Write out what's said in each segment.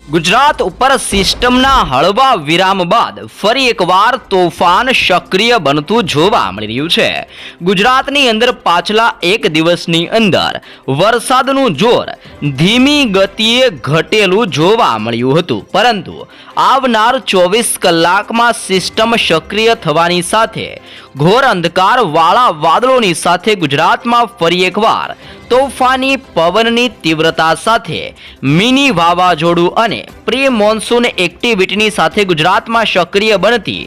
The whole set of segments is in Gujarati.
ગુજરાત ઉપર સિસ્ટમના હળવા વિરામ બાદ ફરી એકવાર તોફાન સક્રિય બનતું જોવા મળી રહ્યું છે। ગુજરાતની અંદર પાછલા એક દિવસની અંદર વરસાદનું જોર ધીમી ગતિએ ઘટેલું જોવા મળ્યું હતું, પરંતુ આવનાર 24 કલાકમાં સિસ્ટમ સક્રિય થવાની સાથે ઘોર અંધકાર વાળા વાદળોની સાથે ગુજરાતમાં ફરી એકવાર તોફાની પવનની તીવ્રતા સાથે મિની વાવાઝોડું અને પ્રી મોન્સૂન એક્ટિવિટીની સાથે ગુજરાતમાં સક્રિય બનતી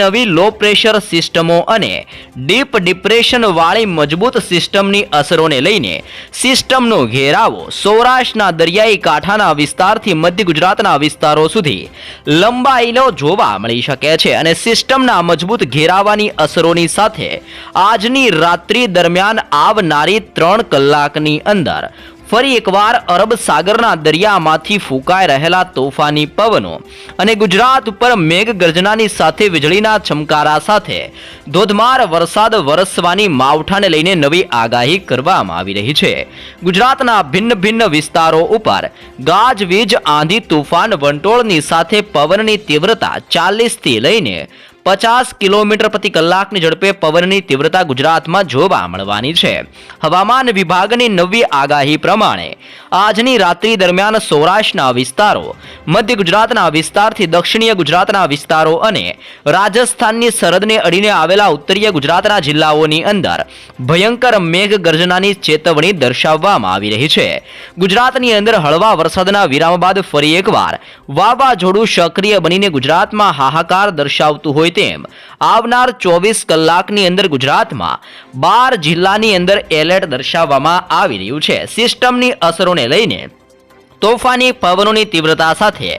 નવી લો પ્રેશર સિસ્ટમો અને ડીપ ડિપ્રેશન વાળી મજબૂત સિસ્ટમની અસરોને લઈને સિસ્ટમનો ઘેરાવો સૌરાષ્ટ્રના દરિયાઈ કાંઠાના વિસ્તારથી મધ્ય ગુજરાતના વિસ્તારો સુધી લંબાયેલો જોવા મળી શકે છે અને સિસ્ટમના મજબૂત ઘેરાવાની અસરોની સાથે આજની રાત્રિ દરમિયાન આવનારી 3 કલાકની અંદર ફરી એકવાર અરબ સાગરના દરિયામાંથી ફૂંકાઈ રહેલા તોફાની પવનો અને ગુજરાત ઉપર મેઘગર્જનાની સાથે વીજળીના ચમકારા સાથે ધોધમાર વરસાદ વરસવાની માવઠાને લઈને નવી આગાહી કરવામાં આવી રહી છે। ગુજરાતના ભિન્ન વિસ્તારો ઉપર ગાજવીજ, આંધી, તૂફાન, વંટોળની સાથે પવનની તીવ્રતા 40 થી લઈને 50 કિલોમીટર પ્રતિ કલાકની ઝડપે પવનની તીવ્રતા ગુજરાતમાં જોવા મળવાની છે। હવામાન વિભાગની નવી આગાહી પ્રમાણે આજની રાત્રિ દરમિયાન સૌરાષ્ટ્રના વિસ્તારો, મધ્ય ગુજરાતના વિસ્તારથી દક્ષિણીય ગુજરાતના વિસ્તારો અને રાજસ્થાનની સરહદને અડીને આવેલા ઉત્તરીય ગુજરાતના જિલ્લાઓની અંદર ભયંકર મેઘગર્જનાની ચેતવણી દર્શાવવામાં આવી રહી છે। ગુજરાતની અંદર હળવા વરસાદના વિરામ બાદ ફરી એકવાર વાવાઝોડું સક્રિય બનીને ગુજરાતમાં હાહાકાર દર્શાવતું હોય તેમ આવનાર 24 કલાકની અંદર ગુજરાતમાં 12 જિલ્લાની અંદર એલર્ટ દર્શાવવામાં આવી રહ્યું છે। સિસ્ટમની અસરોને લઈને તોફાની પવનોની તીવ્રતા સાથે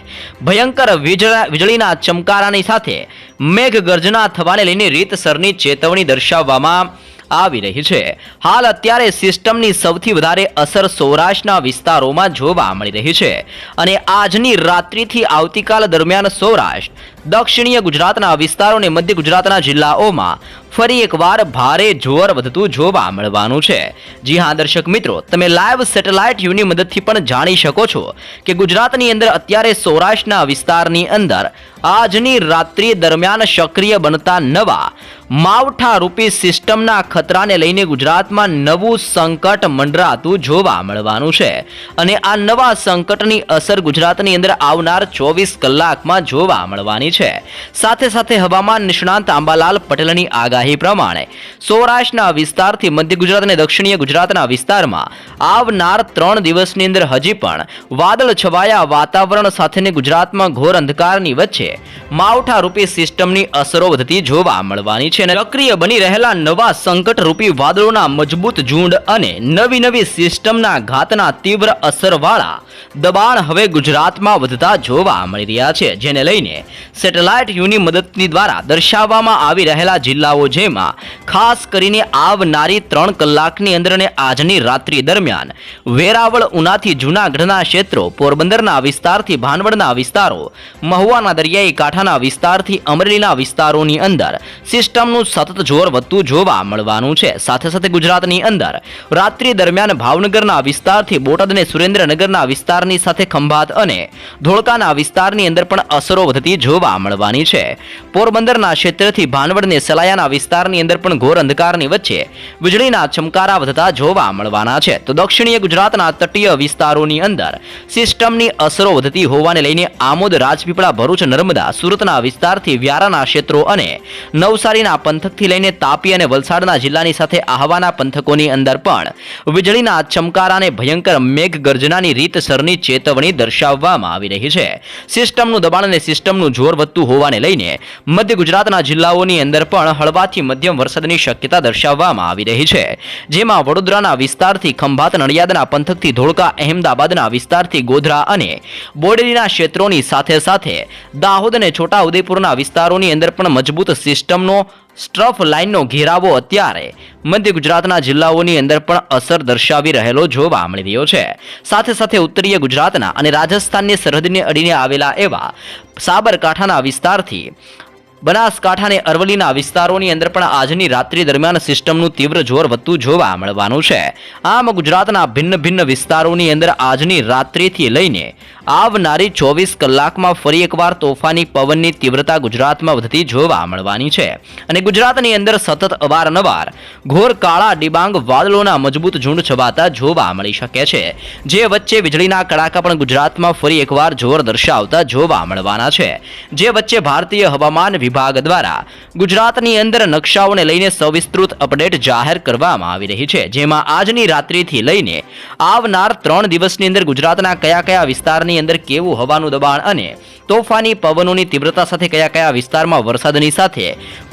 ભયંકર વીજળીના ચમકારાની સાથે મેઘગર્જના થવાને લઈને રીતસરની ચેતવણી દર્શાવવામાં આવી રહી છે। હાલ અત્યારે સિસ્ટમની સૌથી વધારે અસર સૌરાષ્ટ્રના વિસ્તારોમાં જોવા મળી રહી છે અને આજની રાત્રિથી આવતીકાલ દરમિયાન સૌરાષ્ટ્ર, દક્ષિણીય ગુજરાતના વિસ્તારો અને મધ્ય ગુજરાતના જિલ્લાઓમાં ફરી એકવાર ભારે જોર વધતું જોવા મળવાનું છે। જી હા દર્શક મિત્રો, તમે લાઈવ સેટેલાઇટ વ્યૂની મદદથી પણ જાણી શકો છો કે ગુજરાતની અંદર અત્યારે સૌરાષ્ટ્રના વિસ્તારની અંદર આજની રાત્રિ દરમિયાન સક્રિય બનતા નવા માવઠા રૂપી સિસ્ટમના ખતરાને લઈને ગુજરાતમાં નવું સંકટ મંડરાતું જોવા મળવાનું છે અને આ નવા સંકટની અસર ગુજરાતની અંદર આવનાર 24 કલાકમાં જોવા મળવાની છે। સાથે હવામાન નિષ્ણાંત અંબાલાલ પટેલની આગાહી પ્રમાણે સૌરાષ્ટ્રના વિસ્તારથી મધ્ય ગુજરાત અને દક્ષિણીય ગુજરાતના વિસ્તારમાં આવનાર 3 દિવસની અંદર હજી પણ વાદળ છવાયા વાતાવરણ સાથે ગુજરાતમાં ઘોર અંધકારની વચ્ચે માવઠા રૂપી સિસ્ટમની અસરો વધતી જોવા મળવાની છે અને સક્રિય બની રહેલા નવા સંકટ રૂપી વાદળોના મજબૂત ઝુંડ અને નવી સિસ્ટમના ઘાતના તીવ્ર અસરવાળા દબાણ હવે ગુજરાતમાં વધતા જોવા મળી રહ્યા છે, જેને લઈને સેટેલાઇટ વ્યૂની મદદની દ્વારા દર્શાવવામાં આવી રહેલા જિલ્લાઓ જેમાં ખાસ કરીને આવનારી 3 કલાકની અંદર અને આજની રાત્રિ દરમિયાન વેરાવળ, ઉનાથી જૂનાગઢના ક્ષેત્રો, પોરબંદરના વિસ્તારથી ભાનવડના વિસ્તારો, મહુવાના દરિયાઈ કાંઠાના વિસ્તારથી અમરેલીના વિસ્તારોની અંદર સિસ્ટમનું સતત જોર વધતું જોવા મળવાનું છે। સાથે ગુજરાતની અંદર રાત્રિ દરમિયાન ભાવનગરના વિસ્તારથી બોટાદ અને સુરેન્દ્રનગરના વિસ્તારની સાથે ખંભાત અને ધોળકાના વિસ્તારની અંદર પણ અસરો વધતી જોવા મળવાની છે। પોરબંદરના ક્ષેત્રથી ભાનવડ અને સલાયાના વિસ્તારની અંદર પણ ઘોર અંધકારની વચ્ચે વીજળીના ચમકારા વધતા જોવા મળવાના છે। તો દક્ષિણીય ગુજરાતના તટીય વિસ્તારોની અંદર સિસ્ટમની અસરો વધતી હોવાને લઈને આમોદ, રાજપીપળા, ભરૂચ, નર્મદા, સુરતના વિસ્તારથી વ્યારાના ક્ષેત્રો અને નવસારીના પંથકથી લઈને તાપી અને વલસાડના જિલ્લાની સાથે આહવાના પંથકોની અંદર પણ વીજળીના ચમકારાને ભયંકર મેઘગર્જનાની રીતસરની ચેતવણી દર્શાવવામાં આવી રહી છે। સિસ્ટમનું દબાણ અને સિસ્ટમનું જોર વધતું હોવાને લઈને મધ્ય ગુજરાતના જિલ્લાઓની અંદર પણ હળવાથી મધ્યમ વરસાદની શક્યતા દર્શાવવામાં આવી રહી છે, જેમાં વડોદરાના વિસ્તારથી ખંભાત, નડિયાદના પંથકથી ધોળકા, અહેમદાબાદના વિસ્તારથી ગોધરા અને બોડેલીના ક્ષેત્રોની સાથે દાહોદ અને છોટા ઉદેપુરના વિસ્તારોની અંદર પણ મજબૂત સિસ્ટમનો સ્ટ્રફ લાઇનનો ઘેરાવો અત્યારે મધ્ય ગુજરાતના જિલ્લાઓની અંદર પણ અસર દર્શાવી રહેલો જોવા મળી રહ્યો છે। સાથે ઉત્તરીય ગુજરાતના અને રાજસ્થાનની સરહદને અડીને આવેલા એવા સાબરકાંઠાના વિસ્તારથી બનાસકાંઠા અને અરવલ્લીના વિસ્તારોની અંદર પણ આજની રાત્રિ દરમિયાન સિસ્ટમનું તીવ્ર જોર વધતું જોવા મળવાનું છે. આમ ગુજરાતના ભિન્ન ભિન્ન વિસ્તારોની અંદર આજની રાત્રિથી લઈને આવનારી 24 કલાકમાં ફરી એકવાર તોફાની પવનની તીવ્રતા ગુજરાતમાં વધતી જોવા મળવાની છે અને ગુજરાતની અંદર સતત અવારનવાર ઘોર કાળા ડિબાંગ વાદળોના મજબૂત ઝુંડ છવાતા જોવા મળી શકે છે, જે વચ્ચે વીજળીના કડાકા પણ ગુજરાતમાં ફરી એકવાર જોર દર્શાવતા જોવા મળવાના છે. જે વચ્ચે ભારતીય હવામાન વિભાગ દ્વારા ગુજરાતની અંદર નકશાઓને લઈને સવિસ્તૃત અપડેટ જાહેર કરવામાં આવી રહી છે, જેમાં આજની રાત્રિથી લઈને આવનાર 3 દિવસની અંદર ગુજરાતના કયા કયા વિસ્તારની અંદર કેવું હવાનું દબાણ અને તોફાની પવનોની તીવ્રતા સાથે કયા કયા વિસ્તારમાં વરસાદની સાથે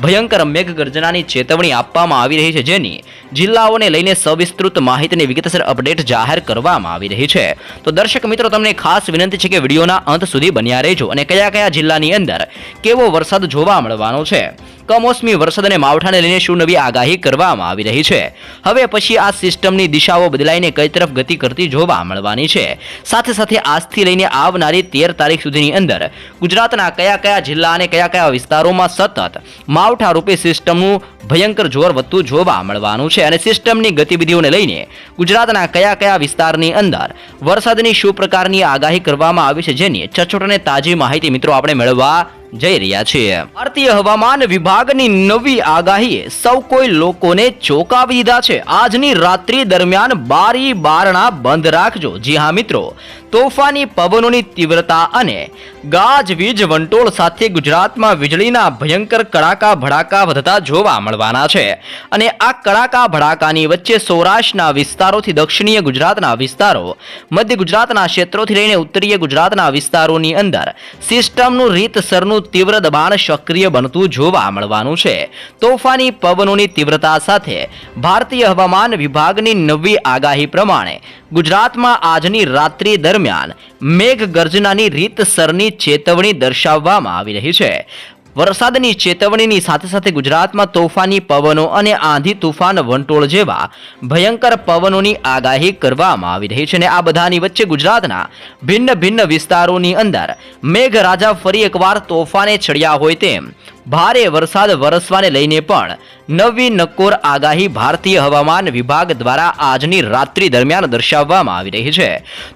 ભયંકર મેઘગર્જનાની ચેતવણી આપવામાં આવી રહી છે, જેની જિલ્લાઓને લઈને સવિસ્તૃત માહિતીની વિગતસર અપડેટ જાહેર કરવામાં આવી રહી છે. તો દર્શક મિત્રો, તમને ખાસ વિનંતી છે કે વિડીયોના અંત સુધી બન્યા રહેજો અને કયા કયા જિલ્લાની અંદર કેવો વરસાદ જોવા મળવાનો છે, કમોસમી વરસાદ અને માવઠાને લઈને શું નવી આગાહી કરવામાં આવી રહી છે, હવે પછી આ સિસ્ટમની દિશાઓ બદલાઈને કઈ તરફ ગતિ કરતી જોવા મળવાની છે, સાથે સાથે આજથી લઈને આવનારી 13 તારીખ સુધીની અંદર ગુજરાતના કયા કયા જિલ્લા અને કયા કયા વિસ્તારોમાં સતત માવઠા રૂપે સિસ્ટમનું ભયંકર જોર વધતું જોવા મળવાનું છે અને સિસ્ટમની ગતિવિધિઓને લઈને ગુજરાતના કયા કયા વિસ્તારની અંદર વરસાદની શું પ્રકારની આગાહી કરવામાં આવી છે, જેની સચોટ અને તાજી માહિતી મિત્રો આપણે મેળવવા જઈ રહ્યા છીએ. ભારતીય હવામાન વિભાગની નવી આગાહીએ સૌ કોઈ લોકોને ચોંકાવી દીધા છે. આજની રાત્રિ દરમિયાન બારી બારણા બંધ રાખજો. જી હા મિત્રો, તોફાની પવનોની તીવ્રતા અને ગાજવીજ વંટોળ સાથે ગુજરાતમાં વીજળીના ભયંકર કડાકા ભડાકા વધતા જોવા મળવાના છે અને આ કડાકા ભડાકાની વચ્ચે સૌરાષ્ટ્રના વિસ્તારોથી દક્ષિણીય ગુજરાતના વિસ્તારો, મધ્ય ગુજરાતના ક્ષેત્રોથી લઈને ઉત્તરીય ગુજરાતના વિસ્તારોની અંદર સિસ્ટમનું રીતસરનું તીવ્ર દબાણ સક્રિય બનતું જોવા મળવાનું છે. તોફાની પવનોની તીવ્રતા સાથે ભારતીય હવામાન વિભાગની નવી આગાહી પ્રમાણે ગુજરાતમાં આજની રાત્રિ દરમિયાન મેઘગર્જનાની રીતસરની ચેતવણી દર્શાવવામાં આવી રહી છે. વરસાદની ચેતવણીની સાથે સાથે ગુજરાતમાં તોફાની પવનો અને આંધી તુફાન વંટોળ જેવા ભયંકર પવનોની આગાહી કરવામાં આવી રહી છે અને આ બધાની વચ્ચે ગુજરાતના ભિન્ન ભિન્ન વિસ્તારોની અંદર મેઘરાજા ફરી એકવાર તોફાને ચડ્યા હોય તેમ ભારે વરસાદ વરસવાને લઈને પણ નવી નક્કોર આગાહી ભારતીય હવામાન વિભાગ દ્વારા આજની રાત્રિ દરમિયાન દર્શાવવામાં આવી રહી છે.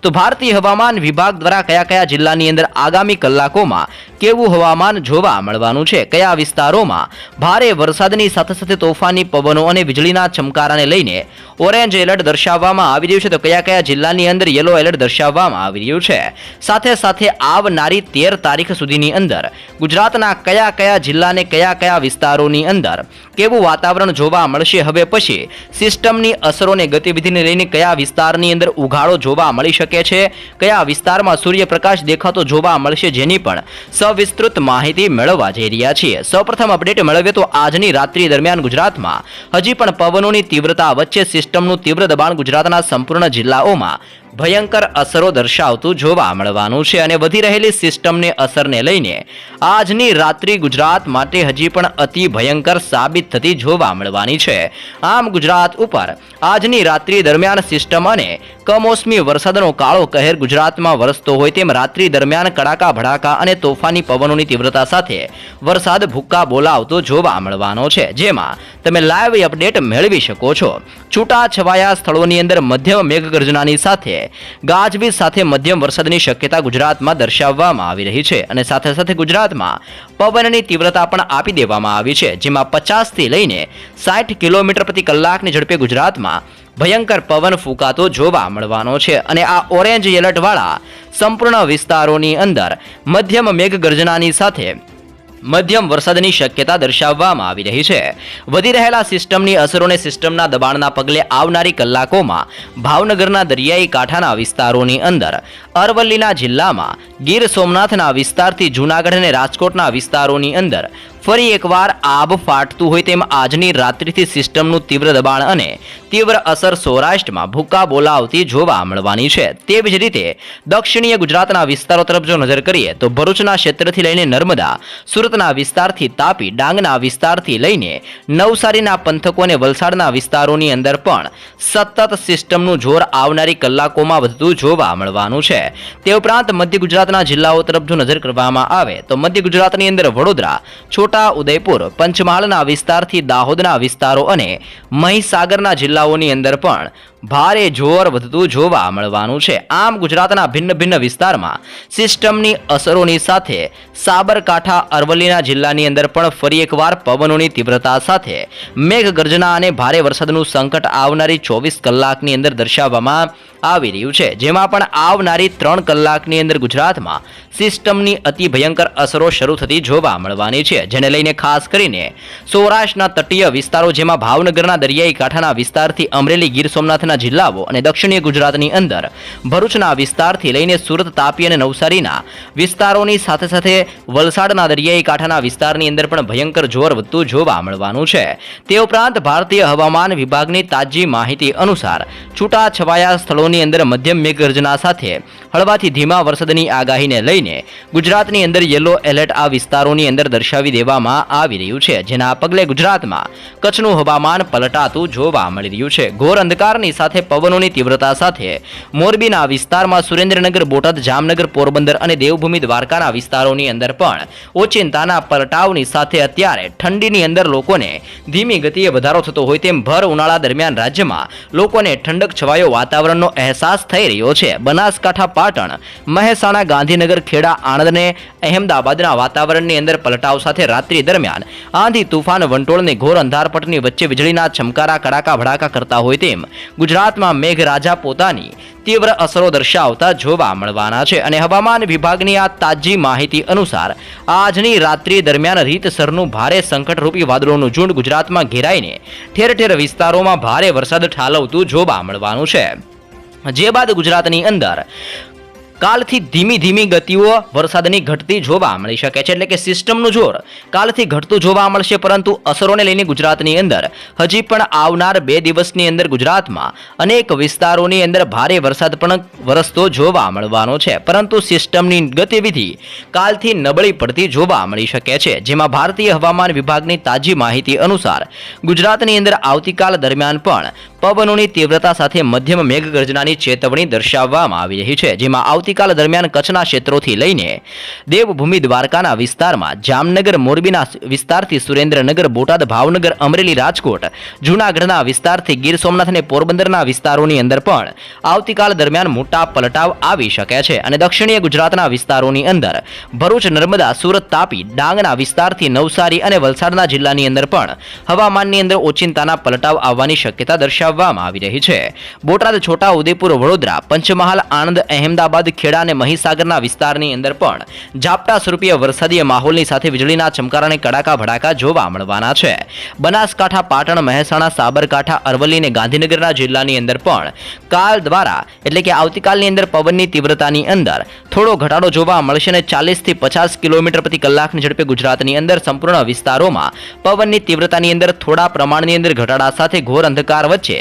તો ભારતીય હવામાન વિભાગ દ્વારા કયા કયા જિલ્લાની અંદર આગામી કલાકોમાં કેવું હવામાન જોવા મળવાનું છે, કયા વિસ્તારોમાં ભારે વરસાદની સાથે સાથે તોફાની પવનો અને વીજળીના ચમકારાને લઈને ઓરેન્જ એલર્ટ દર્શાવવામાં આવી રહ્યું છે, તો કયા કયા જિલ્લાની અંદર યલો એલર્ટ દર્શાવવામાં આવી રહ્યું છે, સાથે સાથે આવનારી 13 તારીખ સુધીની અંદર ગુજરાતના કયા કયા જિલ્લા અને કયા કયા વિસ્તારોની અંદર કેવું વાતાવરણ જોવા મળશે, હવે પછી સિસ્ટમની અસરોને ગતિવિધિને લઈને કયા વિસ્તારની અંદર ઉઘાડો જોવા મળી શકે છે, કયા વિસ્તારમાં સૂર્યપ્રકાશ દેખાતો જોવા મળશે, જેની પણ સવિસ્તૃત માહિતી મેળવવા જઈ રહ્યા છીએ. સૌપ્રથમ અપડેટ મેળવીએ તો આજની રાત્રિ દરમિયાન ગુજરાતમાં હજી પણ પવનોની તીવ્રતા વચ્ચે સિસ્ટમનું તીવ્ર દબાણ ગુજરાતના સંપૂર્ણ જિલ્લાઓમાં ભયંકર અસરો દર્શાવતું જોવા મળવાનું છે અને વધી રહેલી સિસ્ટમને અસરને લઈને આજની રાત્રિ ગુજરાત માટે હજી પણ અતિ ભયંકર સાબિત થતી જોવા મળવાની છે. આમ ગુજરાત ઉપર આજની રાત્રિ દરમિયાન સિસ્ટમ અને કમોસમી વરસાદનો કાળો કહેર ગુજરાતમાં વરસતો હોય તેમ રાત્રિ દરમિયાન કડાકા ભડાકા અને તોફાની પવનોની તીવ્રતા સાથે વરસાદ ભૂક્કા બોલાવતો જોવા મળવાનો છે, જેમાં તમે લાઈવ અપડેટ મેળવી શકો છો. છૂટા છવાયા સ્થળોની અંદર મધ્યમ મેઘગર્જનાની સાથે ગાજવીજ સાથે મધ્યમ વરસાદની શક્યતા ગુજરાતમાં દર્શાવવામાં આવી રહી છે અને સાથે સાથે ગુજરાતમાં પવનની તીવ્રતા પણ આપી દેવામાં આવી છે, જેમાં 50 થી લઈને 60 કિલોમીટર પ્રતિ કલાકની ઝડપે ગુજરાતમાં ભયંકર પવન ફૂંકાતો જોવા મળવાનો છે અને આ ઓરેન્જ એલર્ટ વાળા સંપૂર્ણ વિસ્તારોની અંદર મધ્યમ મેઘગર્જનાની સાથે મધ્યમ વરસાદની શક્યતા દર્શાવવામાં આવી રહી છે. વધી રહેલા સિસ્ટમની અસરોને સિસ્ટમના દબાણના પગલે આવનારી કલાકોમાં ભાવનગરના દરિયાઈ કાંઠાના વિસ્તારોની અંદર, અરવલ્લીના જિલ્લામાં, ગીર સોમનાથના વિસ્તારથી જૂનાગઢ અને રાજકોટના વિસ્તારોની અંદર ફરી એકવાર આબ ફાટતું હોય તેમ આજની રાત્રિથી સિસ્ટમનું તીવ્ર દબાણ અને તીવ્ર અસર સૌરાષ્ટ્રમાં ભૂક્કા બોલાવતી જોવા મળવાની છે. તેવી જ રીતે દક્ષિણીય ગુજરાતના વિસ્તારો તરફ જો નજર કરીએ તો ભરૂચના ક્ષેત્રથી લઈને નર્મદા, સુરતના વિસ્તારથી તાપી, ડાંગના વિસ્તારથી લઈને નવસારીના પંથકો અને વલસાડના વિસ્તારોની અંદર પણ સતત સિસ્ટમનું જોર આવનારી કલાકોમાં વધતું જોવા મળવાનું છે. તે ઉપરાંત મધ્ય ગુજરાતના જિલ્લાઓ તરફ જો નજર કરવામાં આવે તો મધ્ય ગુજરાતની અંદર વડોદરા, છોટા છોટા ઉદેપુર, પંચમહાલના વિસ્તારથી દાહોદના વિસ્તારો અને મહીસાગરના જિલ્લાઓની અંદર પણ ભારે જોર વધતું જોવા મળવાનું છે. આમ ગુજરાતના ભિન્ન ભિન્ન વિસ્તારમાં સિસ્ટમની અસરોની સાથે સાબરકાંઠા, અરવલ્લીના જિલ્લાની અંદર પણ ફરી એકવાર પવનોની તીવ્રતા સાથે મેઘગર્જના અને ભારે વરસાદનું સંકટ આવનારી 24 કલાકની અંદર દર્શાવવામાં આવી રહ્યું છે. જેમાં પણ આવનારી 3 કલાકની અંદર ગુજરાતમાં સિસ્ટમની અતિ ભયંકર અસરો શરૂ થતી જોવા મળવાની છે, જેને લઈને ખાસ કરીને સૌરાષ્ટ્રના તટીય વિસ્તારો, જેમાં ભાવનગરના દરિયાઈ કાંઠાના વિસ્તારથી અમરેલી, ગીર સોમનાથના જિલ્લાઓ અને દક્ષિણીય ગુજરાતની અંદર ભરૂચના વિસ્તારથી લઈને સુરત, તાપી અને નવસારીના વિસ્તારોની સાથે સાથે વલસાડના દરિયાઈ કાંઠાના વિસ્તારની અંદર પણ ભયંકર જોર વધતું જોવા મળવાનું છે. તે ઉપરાંત ભારતીય હવામાન વિભાગની તાજી માહિતી અનુસાર છૂટાછવાયા સ્થળોની અંદર મધ્યમ મેઘગર્જના સાથે હળવાથી ધીમા વરસાદની આગાહીને લઈને ગુજરાતની અંદર યલો એલર્ટ આ વિસ્તારોની અંદર દર્શાવી દેવામાં આવી રહ્યું છે, જેના પગલે ગુજરાતમાં કચ્છનું હવામાન પલટાતું જોવા મળી રહ્યું છે. ઘોર અંધકારની સાથે પવનોની તીવ્રતા સાથે મોરબીના વિસ્તારમાં, સુરેન્દ્રનગર, બોટાદ, જામનગર, પોરબંદર અને દેવભૂમિ દ્વારકાના વિસ્તારોની અંદર પણ ઓચિંતાના પલટાવની સાથે અત્યારે ઠંડીની અંદર લોકોને ધીમી ગતિએ વધારો થતો હોય તેમ ભર ઉનાળા દરમિયાન રાજ્યમાં લોકોને ઠંડક છવાયો વાતાવરણનો અહેસાસ થઈ રહ્યો છે. બનાસકાંઠા, પાટણ, મહેસાણા, ગાંધીનગર, ખેડા, આણંદ અને અહેમદાબાદના વાતાવરણની અંદર પલટાવ સાથે રાત્રિ દરમિયાન આંધી, તુફાન, વંટોળની ઘોર અંધારપટની વચ્ચે વીજળીના ચમકારા, કડાકા ભડાકા કરતા હોય તેમ ગુજરાતમાં મેઘરાજા પોતાની તીવ્ર અસરો દર્શાવતા જોવા મળવાના છે. અને હવામાન વિભાગની આ તાજી માહિતી અનુસાર આજની રાત્રિ દરમિયાન રીતસરનું ભારે સંકટરૂપી વાદળોનું ઝુંડ ગુજરાતમાં ઘેરાઈને ઠેર ઠેર વિસ્તારોમાં ભારે વરસાદ ઠાલવતું જોવા મળવાનું છે. જે બાદ ગુજરાતની અંદર કાલથી ધીમી ધીમી ગતિઓ વરસાદની ઘટતી જોવા મળી શકે છે. એટલે કે સિસ્ટમનું જોર કાલથી ઘટતું જોવા મળશે, પરંતુ અસરોને લઈને ગુજરાતની અંદર હજી પણ આવનાર 2 દિવસની અંદર ગુજરાતમાં અનેક વિસ્તારોની અંદર ભારે વરસાદ પણ વરસતો જોવા મળવાનો છે. પરંતુ સિસ્ટમની ગતિવિધિ કાલથી નબળી પડતી જોવા મળી શકે છે. જેમાં ભારતીય હવામાન વિભાગની તાજી માહિતી અનુસાર ગુજરાતની અંદર આવતીકાલ દરમિયાન પણ પવનોની તીવ્રતા સાથે મધ્યમ મેઘગર્જનાની ચેતવણી દર્શાવવામાં આવી રહી છે. જેમાં આવતીકાલ દરમિયાન કચ્છના ક્ષેત્રોથી લઈને દેવભૂમિ દ્વારકાના વિસ્તારમાં, જામનગર, મોરબીના વિસ્તારથી સુરેન્દ્રનગર, બોટાદ, ભાવનગર, અમરેલી, રાજકોટ, જૂનાગઢના વિસ્તારથી ગીર સોમનાથ અને પોરબંદરના વિસ્તારોની અંદર પણ આવતીકાલ દરમિયાન મોટા પલટાવ આવી શકે છે. અને દક્ષિણીય ગુજરાતના વિસ્તારોની અંદર ભરૂચ, નર્મદા, સુરત, તાપી, ડાંગના વિસ્તારથી નવસારી અને વલસાડના જિલ્લાની અંદર પણ હવામાનની અંદર ઓચિંતાના પલટાવ આવવાની શક્યતા દર્શાવવામાં આવી રહી છે. બોટાદ, છોટા ઉદેપુર, વડોદરા, પંચમહાલ, આણંદ, અહેમદાબાદ, ખેડા અને મહીસાગરના વિસ્તારની અંદર પણ ઝાપટા સ્વરૂપીય વરસાદીય માહોલની સાથે વીજળીના ચમકારા અને કડાકા ભડાકા જોવા મળવાના છે. બનાસકાંઠા, પાટણ, મહેસાણા, સાબરકાંઠા, અરવલ્લી અને ગાંધીનગરના જિલ્લાની અંદર પણ કાલ દ્વારા એટલે કે આવતીકાલની અંદર પવનની તીવ્રતાની અંદર થોડો ઘટાડો જોવા મળશે અને 40 થી 50 કિલોમીટર પ્રતિ કલાકની ઝડપે ગુજરાતની અંદર સંપૂર્ણ વિસ્તારોમાં પવનની તીવ્રતાની અંદર થોડા પ્રમાણની અંદર ઘટાડા સાથે ઘોર અંધકાર વચ્ચે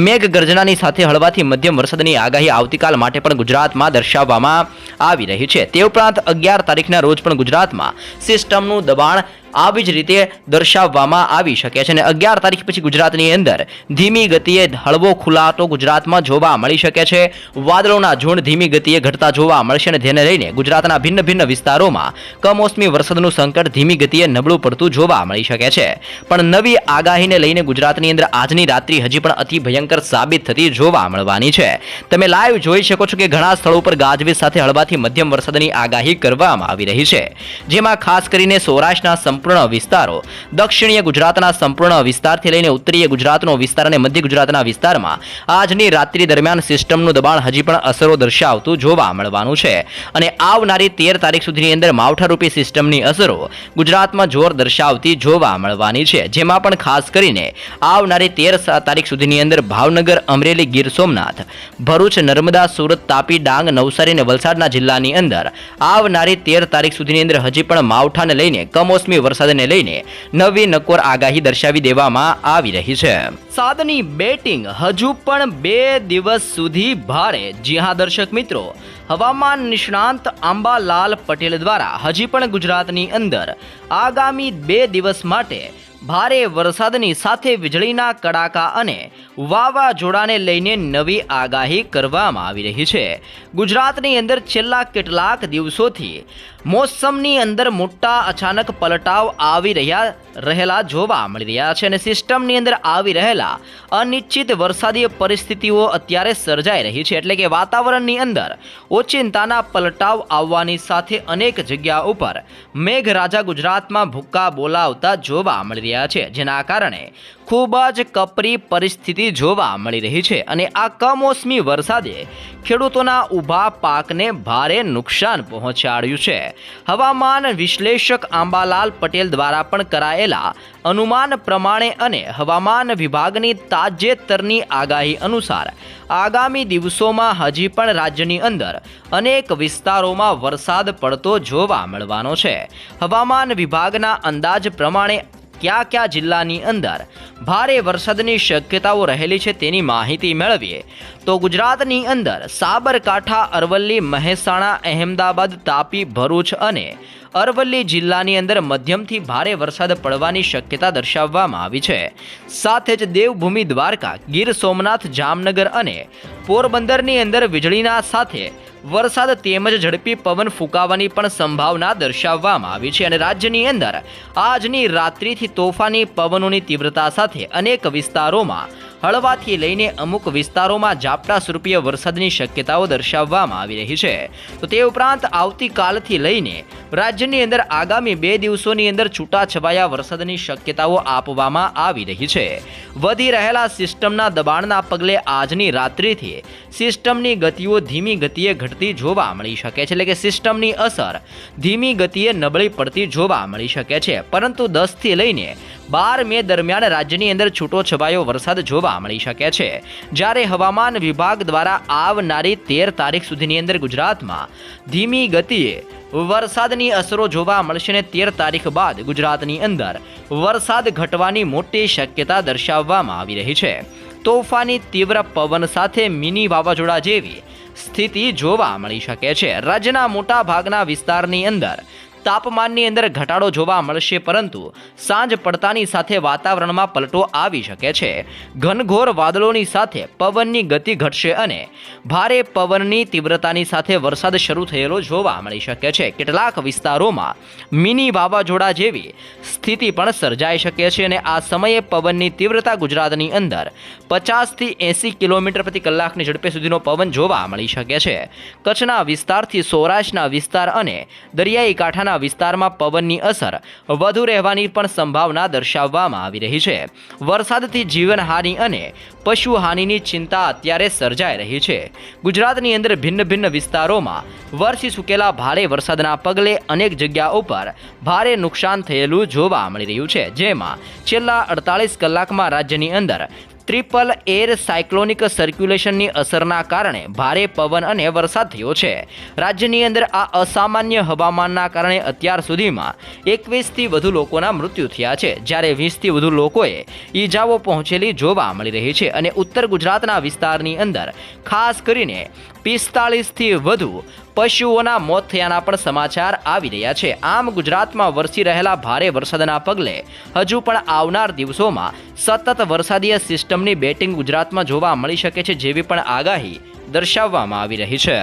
મેઘગર્જનાની સાથે હળવાથી મધ્યમ વરસાદની આગાહી આવતીકાલ માટે પણ ગુજરાતમાં દર્શાવવામાં આવી રહી છે. તે ઉપરાંત 11 તારીખના રોજ પણ ગુજરાતમાં સિસ્ટમનું દબાણ આવી જ રીતે દર્શાવવામાં આવી શકે છે. અને 11 તારીખ પછી ગુજરાતની અંદર ધીમી ગતિએ હળવો ખુલાટો ગુજરાતમાં જોવા મળી શકે છે. વાદળોના ઝુંડ ધીમી ગતિએ ઘટતા જોવા મળશે અને તેને લઈને ગુજરાતના ભિન્ન ભિન્ન વિસ્તારોમાં કમોસમી વરસાદનું સંકટ ધીમી ગતિએ નબળું પડતું જોવા મળી શકે છે. પણ નવી આગાહીને લઈને ગુજરાતની અંદર આજની રાત્રિ હજી પણ અતિ ભયંકર સાબિત થતી જોવા મળવાની છે. તમે લાઈવ જોઈ શકો છો કે ઘણા સ્થળો પર ગાજવીજ સાથે હળવાથી મધ્યમ વરસાદની આગાહી કરવામાં આવી રહી છે. જેમાં ખાસ કરીને સૌરાષ્ટ્રના સંપૂર્ણ વિસ્તારો, દક્ષિણીય ગુજરાતના સંપૂર્ણ વિસ્તારથી લઈને ઉત્તરીય ગુજરાતનો વિસ્તાર અને મધ્ય ગુજરાતના વિસ્તારમાં આજની રાત્રિ દરમિયાન સિસ્ટમનું દબાણ હજી પણ અસરો દર્શાવતું જોવા મળવાનું છે. અને આવનારી 13 તારીખ સુધીની અંદર માવઠારૂપી સિસ્ટમની અસરો ગુજરાતમાં જોર દર્શાવતી જોવા મળવાની છે. જેમાં પણ ખાસ કરીને આવનારી 13 તારીખ સુધીની અંદર ભાવનગર, અમરેલી, ગીર સોમનાથ, ભરૂચ, નર્મદા, સુરત, તાપી, ડાંગ, નવસારી અને વલસાડના જિલ્લાની અંદર આવનારી 13 તારીખ સુધીની અંદર હજી પણ માવઠાને લઈને કમોસમી વરસાદને લઈને નવી નકોર આગાહી દર્શાવી દેવામાં આવી રહી છે. સાદની બેટિંગ હજુ પણ 2 દિવસ સુધી ભારે. જી હા દર્શક મિત્રો, હવામાન નિષ્ણાંત અંબાલાલ પટેલ દ્વારા હજી પણ ગુજરાતની અંદર આગામી 2 દિવસ માટે ભારે વરસાદની સાથે વીજળીના કડાકા અને વાવાઝોડાને લઈને નવી આગાહી કરવામાં આવી રહી છે. ગુજરાતની અંદર છેલ્લા કેટલાક દિવસોથી મોસમની અંદર મોટા અચાનક પલટાવ આવી રહેલા જોવા મળી રહ્યા છે અને સિસ્ટમની અંદર આવી રહેલા અનિશ્ચિત વરસાદી પરિસ્થિતિઓ અત્યારે સર્જાઈ રહી છે. એટલે કે વાતાવરણની અંદર ઓચિંતાના પલટાવ આવવાની સાથે અનેક જગ્યા ઉપર મેઘરાજા ગુજરાતમાં ભૂક્કા બોલાવતા જોવા મળી રહ્યા છે, જેના કારણે ખૂબ જ કપરી પરિસ્થિતિ જોવા મળી રહી છે અને આ કમોસમી વરસાદે ખેડૂતોના ઊભા પાકને ભારે નુકસાન પહોંચાડ્યું છે. હવામાન વિશ્લેષક આંબાલાલ પટેલ દ્વારા પણ કરાયેલા અનુમાન પ્રમાણે અને હવામાન વિભાગની તાજેતરની આગાહી અનુસાર આગામી દિવસોમાં હજી પણ રાજ્યની અંદર અનેક વિસ્તારોમાં વરસાદ પડતો જોવા મળવાનો છે. હવામાન વિભાગના અંદાજ પ્રમાણે કયા જિલ્લાની અંદર ભારે વરસાદની શક્યતાઓ રહેલી છે તેની માહિતી મેળવીએ તો ગુજરાતની અંદર સાબરકાંઠા, અરવલ્લી, મહેસાણા, અહેમદાબાદ, તાપી, ભરૂચ અને અરવલ્લી જિલ્લાની અંદર મધ્યમથી ભારે વરસાદ પડવાની શક્યતા દર્શાવવામાં આવી છે. સાથે જ દેવભૂમિ દ્વારકા, ગીર સોમનાથ, જામનગર અને પોરબંદરની અંદર વીજળીના સાથે વરસાદ તેમજ ઝડપી પવન ફૂંકાવાની પણ સંભાવના દર્શાવવામાં આવી છે અને રાજ્યની અંદર આજની રાત્રિથી તોફાની પવનોની તીવ્રતા સાથે અનેક વિસ્તારોમાં હળવાથી લઈને અમુક વિસ્તારોમાં ઝાપટા સ્વરૂપીય વરસાદની શક્યતાઓ દર્શાવવામાં આવી રહી છે. તો તે ઉપરાંત આવતીકાલથી લઈને રાજ્યની અંદર આગામી 2 દિવસોની અંદર છૂટાછવાયા વરસાદની શક્યતાઓ આપવામાં આવી રહી છે. વધી રહેલા સિસ્ટમના દબાણના પગલે આજની રાત્રિથી સિસ્ટમની ગતિઓ ધીમી ગતિએ ઘટતી જોવા મળી શકે છે. એટલે કે સિસ્ટમની અસર ધીમી ગતિએ નબળી પડતી જોવા મળી શકે છે. પરંતુ 10 થી લઈને 12 મે દરમિયાન રાજ્યની અંદર છૂટો છવાયો વરસાદ જોવા મળી શકે છે. જ્યારે હવામાન વિભાગ દ્વારા આવનારી 13 તારીખ સુધીની અંદર ગુજરાતમાં ધીમી ગતિએ વરસાદની અસરો જોવા મળશે અને 13 તારીખ બાદ ગુજરાતની અંદર વરસાદ ઘટવાની મોટી શક્યતા દર્શાવવામાં આવી રહી છે. તોફાની તીવ્ર પવન સાથે મિની વાવાઝોડા જેવી સ્થિતિ જોવા મળી શકે છે. રાજ્યના મોટા ભાગના વિસ્તારની અંદર તાપમાનની અંદર ઘટાડો જોવા મળશે, પરંતુ સાંજ પડતાની સાથે વાતાવરણમાં પલટો આવી શકે છે. ઘનઘોર વાદળોની સાથે પવનની ગતિ ઘટશે અને ભારે પવનની તીવ્રતાની સાથે વરસાદ શરૂ થયેલો જોવા મળી શકે છે. કેટલાક વિસ્તારોમાં મિની વાવાઝોડા જેવી સ્થિતિ પણ સર્જાઈ શકે છે અને આ સમયે પવનની તીવ્રતા ગુજરાતની અંદર 50 થી 80 કિલોમીટર પ્રતિ કલાકની ઝડપે સુધીનો પવન જોવા મળી શકે છે. કચ્છના વિસ્તારથી સૌરાષ્ટ્રના વિસ્તાર અને દરિયાઈ કાંઠાના વિસ્તારમાં પવનની અસર વધુ રહેવાની પણ સંભાવના દર્શાવવામાં આવી રહી છે. વરસાદથી જીવનહાનિ અને પશુહાનિની ચિંતા અત્યારે સર્જાઈ રહી છે. ગુજરાતની અંદર ભિન્ન વિસ્તારોમાં વરસી ચૂકેલા ભારે વરસાદના પગલે અનેક જગ્યાઓ પર ભારે નુકસાન થયેલું જોવા મળી રહ્યું છે. જેમાં છેલ્લા 48 કલાકમાં રાજ્યની અંદર ટ્રિપલ એર સાયક્લોનિક સર્ક્યુલેશનની અસરના કારણે ભારે પવન અને વરસાદ થયો છે. રાજ્યની અંદર આ અસામાન્ય હવામાનના કારણે અત્યાર સુધીમાં 21થી વધુ લોકોના મૃત્યુ થયા છે, જ્યારે 20થી વધુ લોકોએ ઈજાઓ પહોંચેલી જોવા મળી રહી છે અને ઉત્તર ગુજરાતના વિસ્તારની અંદર ખાસ કરીને 45થી વધુ પશુઓના મોત થયાના પણ સમાચાર આવી રહ્યા છે. આમ ગુજરાતમાં વરસી રહેલા ભારે વરસાદના પગલે હજુ પણ આવનાર દિવસોમાં સતત વરસાદીય સિસ્ટમની બેટિંગ ગુજરાતમાં જોવા મળી શકે છે, જેવી પણ આગાહી દર્શાવવામાં આવી રહી છે.